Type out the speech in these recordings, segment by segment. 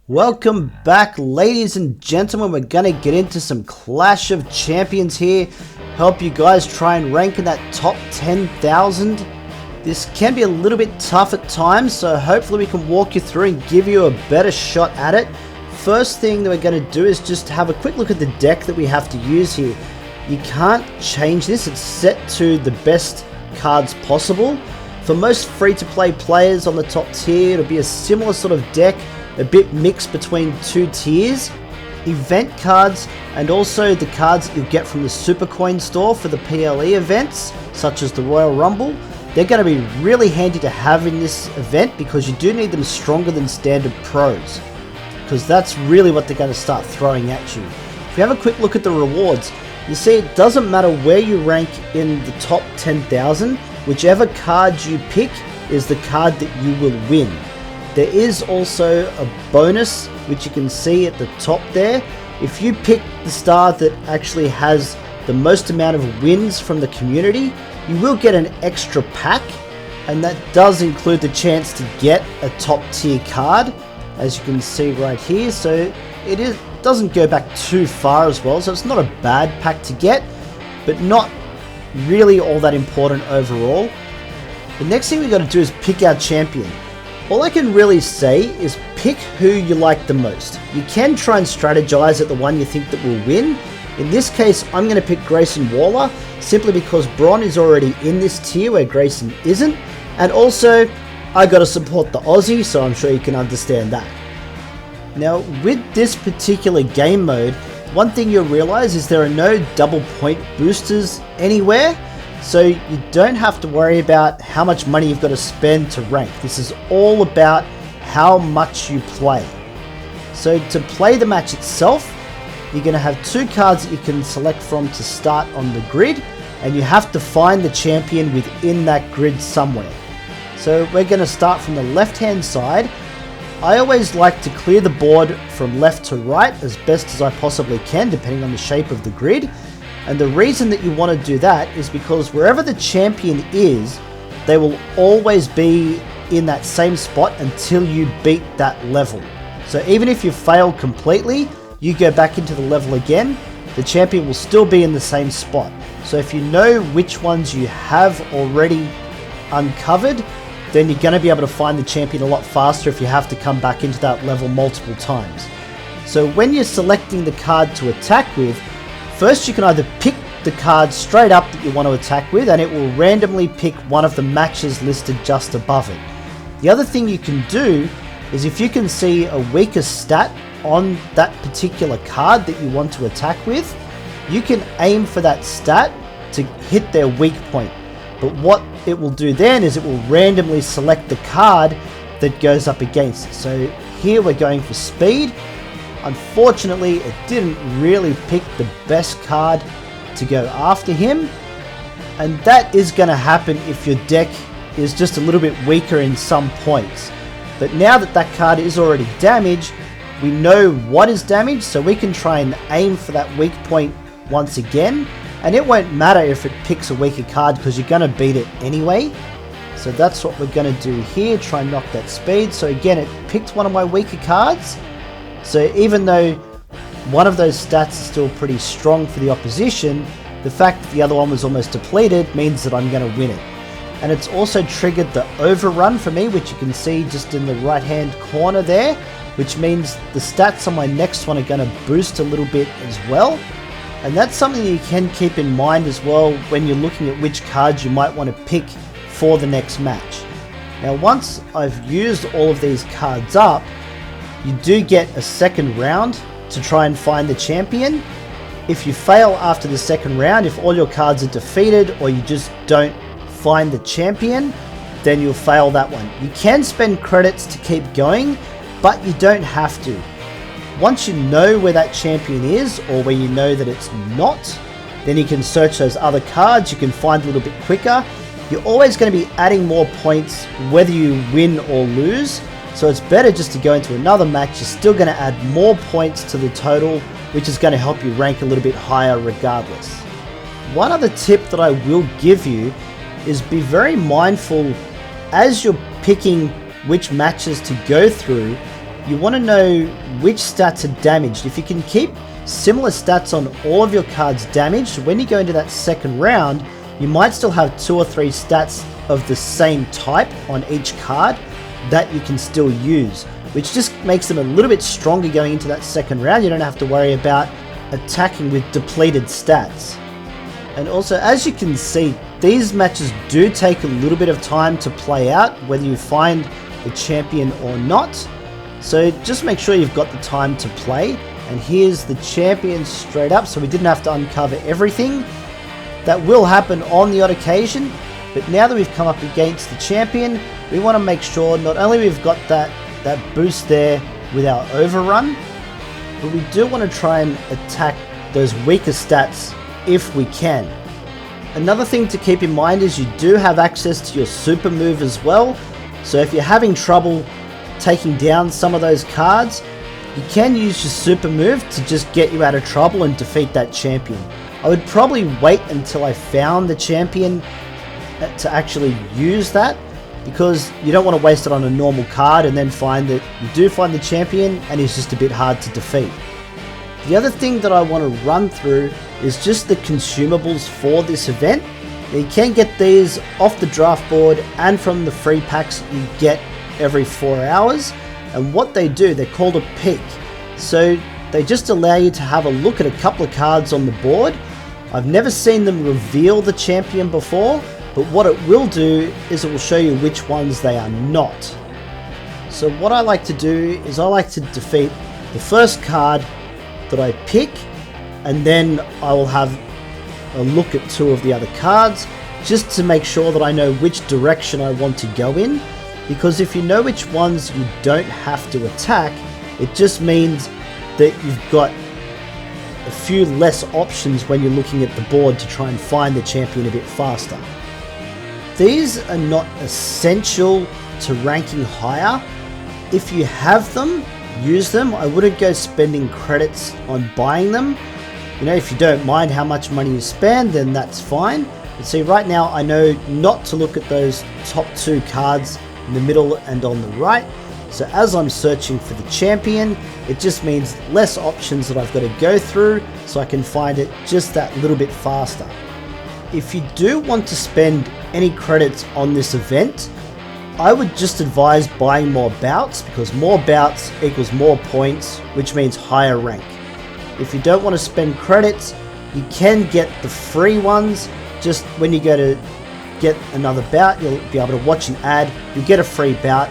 Welcome back, ladies and gentlemen. We're gonna get into some Clash of Champions here. Help you guys try and rank in that top 10,000. This can be a little bit tough at times, so hopefully we can walk you through and give you a better shot at it. First thing that we're gonna do is just have a quick look at the deck that we have to use here. You can't change this, it's set to the best cards possible. For most free-to-play players on the top tier, it'll be a similar sort of deck, a bit mixed between two tiers. Event cards and also the cards that you'll get from the Supercoin store for the PLE events, such as the Royal Rumble. They're going to be really handy to have in this event because you do need them stronger than standard pros, because that's really what they're going to start throwing at you. If you have a quick look at the rewards, you see it doesn't matter where you rank in the top 10,000, whichever card you pick is the card that you will win. There is also a bonus, which you can see at the top there. If you pick the star that actually has the most amount of wins from the community, you will get an extra pack, and that does include the chance to get a top tier card, as you can see right here. So it doesn't go back too far as well, so it's not a bad pack to get, but not really all that important overall. The next thing we got to do is pick our champion. All I can really say is pick who you like the most. You can try and strategize at the one you think that will win. In this case, I'm going to pick Grayson Waller, simply because Bron is already in this tier where Grayson isn't. And also, I got to support the Aussie, so I'm sure you can understand that. Now, with this particular game mode, one thing you'll realize is there are no double point boosters anywhere. So you don't have to worry about how much money you've got to spend to rank. This is all about how much you play. So to play the match itself, you're going to have two cards that you can select from to start on the grid, and you have to find the champion within that grid somewhere. So we're going to start from the left hand side. I always like to clear the board from left to right as best as I possibly can, depending on the shape of the grid. And the reason that you want to do that is because wherever the champion is, they will always be in that same spot until you beat that level. So even if you fail completely, you go back into the level again, the champion will still be in the same spot. So if you know which ones you have already uncovered, then you're going to be able to find the champion a lot faster if you have to come back into that level multiple times. So when you're selecting the card to attack with, first you can either pick the card straight up that you want to attack with, and it will randomly pick one of the matches listed just above it. The other thing you can do is, if you can see a weaker stat on that particular card that you want to attack with, you can aim for that stat to hit their weak point. But what it will do then is it will randomly select the card that goes up against it. So here we're going for speed. Unfortunately, it didn't really pick the best card to go after him, and that is going to happen if your deck is just a little bit weaker in some points. But now that that card is already damaged, we know what is damaged, so we can try and aim for that weak point once again, and it won't matter if it picks a weaker card because you're going to beat it anyway. So that's what we're going to do here, try and knock that speed. So again, it picked one of my weaker cards. So even though one of those stats is still pretty strong for the opposition, the fact that the other one was almost depleted means that I'm going to win it. And it's also triggered the overrun for me, which you can see just in the right hand corner there, which means the stats on my next one are going to boost a little bit as well. And that's something you can keep in mind as well when you're looking at which cards you might want to pick for the next match. Now once I've used all of these cards up, you do get a second round to try and find the champion. If you fail after the second round, if all your cards are defeated or you just don't find the champion, then you'll fail that one. You can spend credits to keep going, but you don't have to. Once you know where that champion is, or where you know that it's not, then you can search those other cards, you can find a little bit quicker. You're always going to be adding more points whether you win or lose. So it's better just to go into another match. You're still going to add more points to the total, which is going to help you rank a little bit higher regardless. One other tip that I will give you is be very mindful as you're picking which matches to go through. you want to know which stats are damaged. If you can keep similar stats on all of your cards damaged, when you go into that second round, you might still have 2 or 3 stats of the same type on each card that you can still use, which just makes them a little bit stronger going into that second round. You don't have to worry about attacking with depleted stats. And also, as you can see, these matches do take a little bit of time to play out, whether you find the champion or not. So just make sure you've got the time to play. And here's the champion straight up, so we didn't have to uncover everything. That will happen on the odd occasion, but now that we've come up against the champion, we want to make sure not only we've got that boost there with our overrun, but we do want to try and attack those weaker stats if we can. Another thing to keep in mind is you do have access to your super move as well, so if you're having trouble taking down some of those cards, you can use your super move to just get you out of trouble and defeat that champion. I would probably wait until I found the champion to actually use that, because you don't want to waste it on a normal card and then find that you do find the champion and he's just a bit hard to defeat. The other thing that I want to run through is just the consumables for this event. Now, you can get these off the draft board and from the free packs you get every 4 hours. And what they do, they're called a peek. So they just allow you to have a look at a couple of cards on the board. I've never seen them reveal the champion before, but what it will do is it will show you which ones they are not. So what I like to do is I like to defeat the first card that I pick, and then I will have a look at 2 of the other cards just to make sure that I know which direction I want to go in, because if you know which ones you don't have to attack, it just means that you've got a few less options when you're looking at the board to try and find the champion a bit faster. These are not essential to ranking higher. If you have them, use them. I wouldn't go spending credits on buying them. You know, if you don't mind how much money you spend, then that's fine. But see, right now I know not to look at those top 2 cards in the middle and on the right. So as I'm searching for the champion, it just means less options that I've got to go through, so I can find it just that little bit faster. If you do want to spend any credits on this event, I would just advise buying more bouts, because more bouts equals more points, which means higher rank. If you don't want to spend credits, you can get the free ones. Just when you go to get another bout, you'll be able to watch an ad, you'll get a free bout.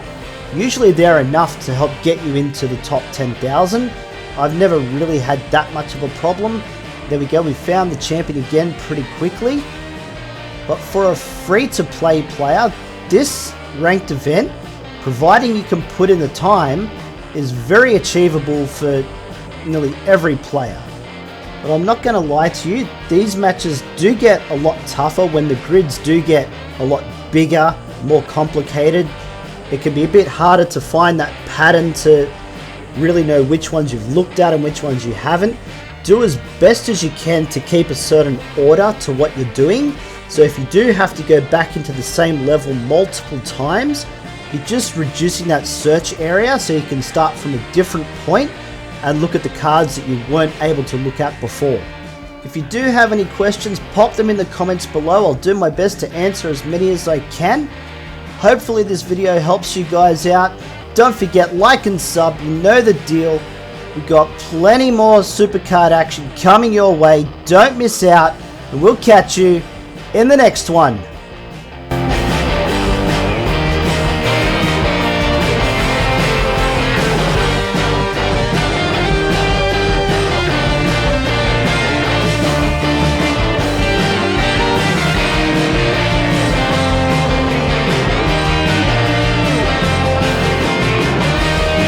Usually they're enough to help get you into the top 10,000. I've never really had that much of a problem. There we go, we found the champion again pretty quickly. But for a free-to-play player, this ranked event, providing you can put in the time, is very achievable for nearly every player. But I'm not going to lie to you, these matches do get a lot tougher when the grids do get a lot bigger, more complicated. It can be a bit harder to find that pattern to really know which ones you've looked at and which ones you haven't. Do as best as you can to keep a certain order to what you're doing. So if you do have to go back into the same level multiple times, you're just reducing that search area so you can start from a different point and look at the cards that you weren't able to look at before. If you do have any questions, pop them in the comments below. I'll do my best to answer as many as I can. Hopefully this video helps you guys out. Don't forget, like and sub, you know the deal. We've got plenty more Supercard action coming your way. Don't miss out, and we'll catch you in the next one.